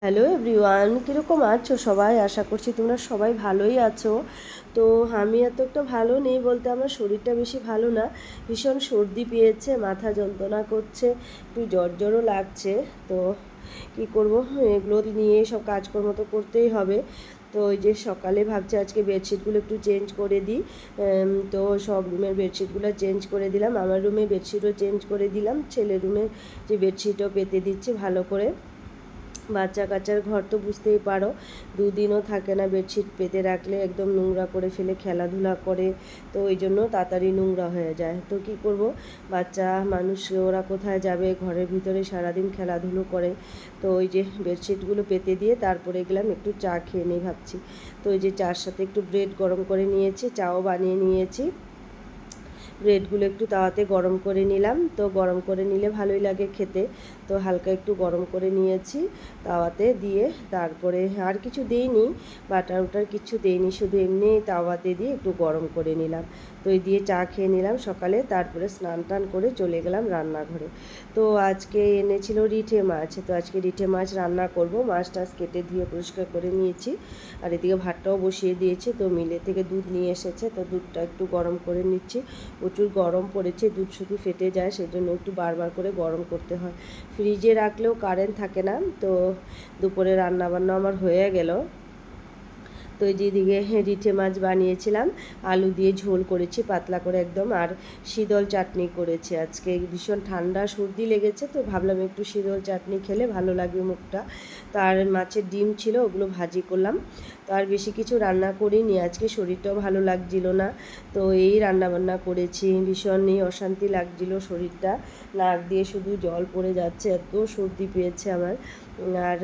Hello everyone, কীরকম আছো সবাই? আশা করছি তোমরা সবাই ভালোই আছো। তো আমি এত একটা ভালো নেই বলতে, আমার শরীরটা বেশি ভালো না। ভীষণ সর্দি পেয়েছে, মাথা যন্ত্রণা করছে, একটু জ্বর জ্বরও লাগছে। তো কি করব, এগুলো নিয়ে সব কাজকর্ম তো করতেই হবে। তো ওই যে সকালে ভাবছি আজকে বেডশিটগুলো একটু চেঞ্জ করে দিই। তো সব রুমের বেডশিটগুলো চেঞ্জ করে দিলাম, আমার রুমে বেডশিটও চেঞ্জ করে দিলাম, ছেলের রুমে যে বেডশিটও পেতে দিচ্ছি ভালো করে। বাচ্চা কাচ্চার ঘর তো বুঝতেই পারো, দুদিনও থাকে না বেডশিট পেতে রাখলে, একদম নোংরা করে ফেলে, খেলাধুলা করে। তো ওই জন্য তাড়াতাড়ি নোংরা হয়ে যায়। তো কি করব, বাচ্চা মানুষ, ওরা কোথায় যাবে, ঘরের ভিতরে সারাদিন খেলাধুলো করে। তো ওই যে বেডশিটগুলো পেতে দিয়ে তারপরে গেলাম একটু চা খেয়ে নিই ভাবছি। তো ওই যে চার সাথে একটু ব্রেড গরম করে নিয়েছি, চাও বানিয়ে নিয়েছি। ব্রেডগুলো একটু তাওয়াতে গরম করে নিলাম, তো গরম করে নিলে ভালোই লাগে খেতে। তো হালকা একটু গরম করে নিয়েছি তাওয়াতে দিয়ে, তারপরে আর কিছু দিইনি, বাটার উটার কিছু দিইনি, শুধু এমনি তাওয়াতে দিয়ে একটু গরম করে নিলাম। তো এই দিয়ে চা খেয়ে নিলাম সকালে, তারপরে স্নান টান করে চলে গেলাম রান্নাঘরে। তো আজকে এনেছিল রিঠে মাছ, তো আজকে রিঠে মাছ রান্না করব। মাছ টাছ কেটে ধুয়ে পরিষ্কার করে নিয়েছি, আর এদিকে ভাতটাও বসিয়ে দিয়েছি। তো মিলে থেকে দুধ নিয়ে এসেছে, তো দুধটা একটু গরম করে নিচ্ছি। প্রচুর গরম পড়েছে, দুধ শুধু ফেটে যায়, সেজন্য একটু বারবার করে গরম করতে হয়। ফ্রিজে রাখলেও কারেন্ট থাকে না। তো দুপুরে রান্নাবান্না আমার হয়ে গেল। তো এই যেদিকে রিঠে মাছ বানিয়েছিলাম, আলু দিয়ে ঝোল করেছি পাতলা করে একদম, আর শীতল চাটনি করেছি। আজকে ভীষণ ঠান্ডা সর্দি লেগেছে, তো ভাবলাম একটু শীতল চাটনি খেলে ভালো লাগবে মুখটা। তো আর মাছের ডিম ছিল, ওগুলো ভাজি করলাম। তো আর বেশি কিছু রান্না করিনি, আজকে শরীরটাও ভালো লাগছিল না। তো এই রান্নাবান্না করেছি, ভীষণই অশান্তি লাগছিল শরীরটা, নাক দিয়ে শুধু জল পড়ে যাচ্ছে, এত সর্দি পেয়েছে আমার। আর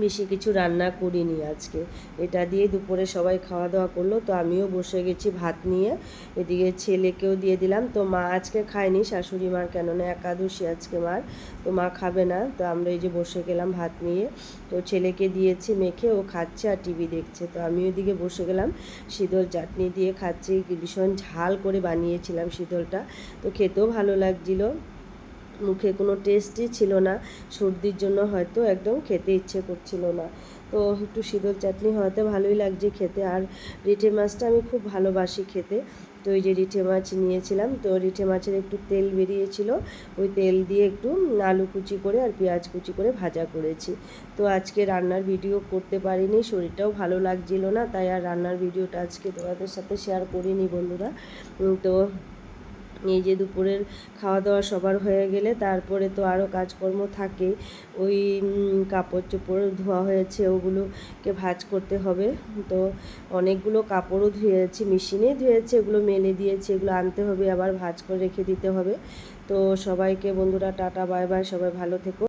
বেশি কিছু রান্না করিনি আজকে। এটা দিয়ে দুপুরে সবাই খাওয়া দাওয়া করলো, তো আমিও বসে গেছি ভাত নিয়ে। এদিকে ছেলেকেও দিয়ে দিলাম। তো মা আজকে খায়নি, শাশুড়ি মার, কেননা একাদশী আজকে মার, তো মা খাবে না। তো আমরা এই যে বসে গেলাম ভাত নিয়ে। তো ছেলেকে দিয়েছি মেখে, ও খাচ্ছে আর টিভি দেখছে। তো আমিও এদিকে বসে গেলাম, শীতল চাটনি দিয়ে খাচ্ছি। ভীষণ ঝাল করে বানিয়েছিলাম শীতলটা, তো খেতেও ভালো লাগছিলো। মুখে কোনো টেস্টই ছিল না, সর্দির জন্য হয়তো একদম খেতে ইচ্ছে করছিল না। তো একটু শীতল চাটনি হয়তো ভালোই লাগছে খেতে। আর রিঠে মাছটা আমি খুব ভালোবাসি খেতে। তো এই যে রিঠে মাছ নিয়েছিলাম, তো রিঠে মাছের একটু তেল বেরিয়েছিল, ওই তেল দিয়ে একটু আলু কুচি করে আর পেঁয়াজ কুচি করে ভাজা করেছি। তো আজকে রান্নার ভিডিও করতে পারিনি, শরীরটাও ভালো লাগছিল না, তাই আর রান্নার ভিডিওটা আজকে তোমাদের সাথে শেয়ার করিনি বন্ধুরা। তো এই যে দুপুরের খাওয়া দাওয়া সবার হয়ে গেলে তারপরে তো আরও কাজকর্ম থাকে। ওই কাপড় চোপড় ধোয়া হয়েছে, ওগুলোকে ভাঁজ করতে হবে। তো অনেকগুলো কাপড়ও ধুয়েছি, মেশিনে ধুয়েছি, ওগুলো মেলে দিয়েছি, এগুলো আনতে হবে, আবার ভাঁজ করে রেখে দিতে হবে। তো সবাইকে বন্ধুরা টাটা বাই বাই, সবাই ভালো থেকো।